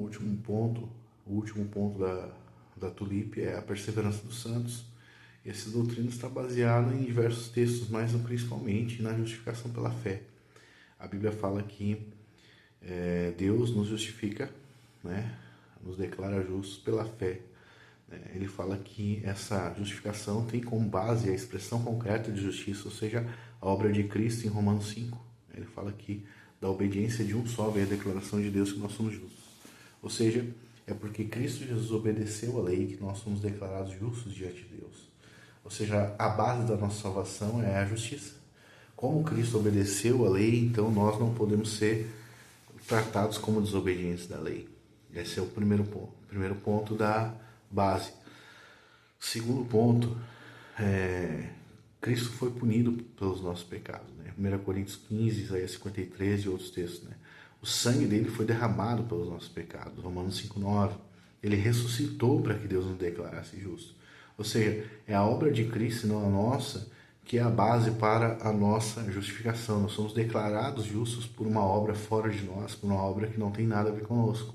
O último ponto da Tulip é a perseverança dos santos. Essa doutrina está baseada em diversos textos, mas principalmente na justificação pela fé. A Bíblia fala que Deus nos justifica, né? Nos declara justos pela fé. Ele fala que essa justificação tem como base a expressão concreta de justiça, ou seja, a obra de Cristo em Romanos 5. Ele fala que da obediência de um só vem a declaração de Deus que nós somos justos. Ou seja, é porque Cristo Jesus obedeceu a lei que nós somos declarados justos diante de Deus. Ou seja, a base da nossa salvação é a justiça. Como Cristo obedeceu a lei, então nós não podemos ser tratados como desobedientes da lei. Esse é o primeiro ponto da base. Segundo ponto, Cristo foi punido pelos nossos pecados. 1 Coríntios 15, Isaías 53 e outros textos. O sangue dele foi derramado pelos nossos pecados. Romanos 5,9. Ele ressuscitou para que Deus nos declarasse justos. Ou seja, é a obra de Cristo, não a nossa, que é a base para a nossa justificação. Nós somos declarados justos por uma obra fora de nós, por uma obra que não tem nada a ver conosco.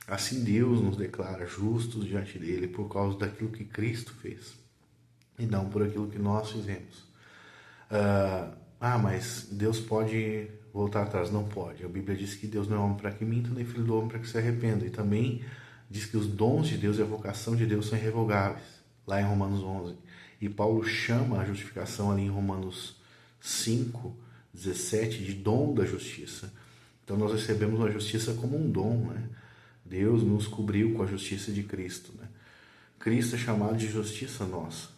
Assim Deus nos declara justos diante dele por causa daquilo que Cristo fez e não por aquilo que nós fizemos. Mas Deus pode voltar atrás? Não pode. A Bíblia diz que Deus não é homem para que minta, nem filho do homem para que se arrependa. E também diz que os dons de Deus e a vocação de Deus são irrevogáveis, lá em Romanos 11. E Paulo chama a justificação ali em Romanos 5, 17 de dom da justiça. Então nós recebemos a justiça como um dom, né? Deus nos cobriu com a justiça de Cristo, né? Cristo é chamado de justiça nossa.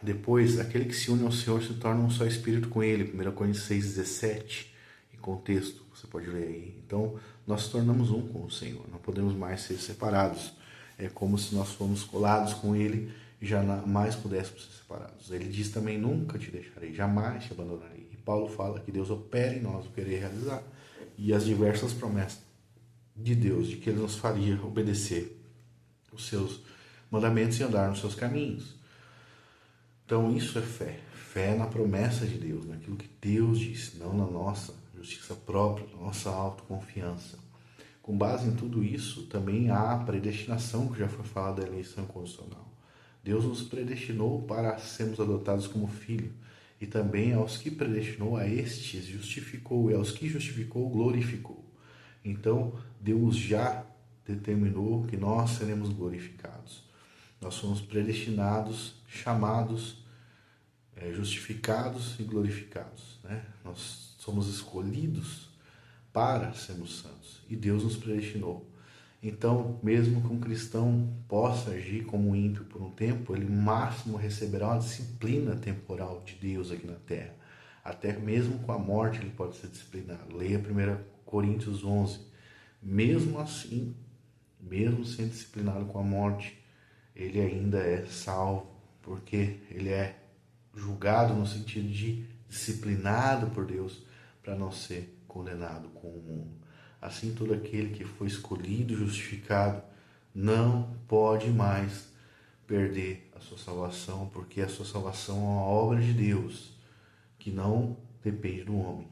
Depois, aquele que se une ao Senhor se torna um só espírito com Ele. 1 Coríntios 6,17, em contexto, você pode ler aí. Então, nós nos tornamos um com o Senhor, não podemos mais ser separados. É como se nós fôssemos colados com Ele e jamais pudéssemos ser separados. Ele diz também, nunca te deixarei, jamais te abandonarei. E Paulo fala que Deus opera em nós o querer realizar. E as diversas promessas de Deus, de que Ele nos faria obedecer os seus mandamentos e andar nos seus caminhos. Então isso é fé. Fé na promessa de Deus, naquilo que Deus disse, não na nossa justiça própria, na nossa autoconfiança. Com base em tudo isso, também há a predestinação, que já foi falada da eleição incondicional. Deus nos predestinou para sermos adotados como filho. E também aos que predestinou, a estes justificou, e aos que justificou, glorificou. Então, Deus já determinou que nós seremos glorificados. Nós somos predestinados, chamados, justificados e glorificados, né? Nós somos escolhidos para sermos santos e Deus nos predestinou. Então, mesmo que um cristão possa agir como um ímpio por um tempo, ele máximo receberá uma disciplina temporal de Deus aqui na terra. Até mesmo com a morte ele pode ser disciplinado. Leia 1 Coríntios 11. Mesmo assim, mesmo sendo disciplinado com a morte, ele ainda é salvo, porque ele é julgado no sentido de disciplinado por Deus para não ser condenado com o mundo. Assim, todo aquele que foi escolhido, justificado, não pode mais perder a sua salvação, porque a sua salvação é uma obra de Deus, que não depende do homem.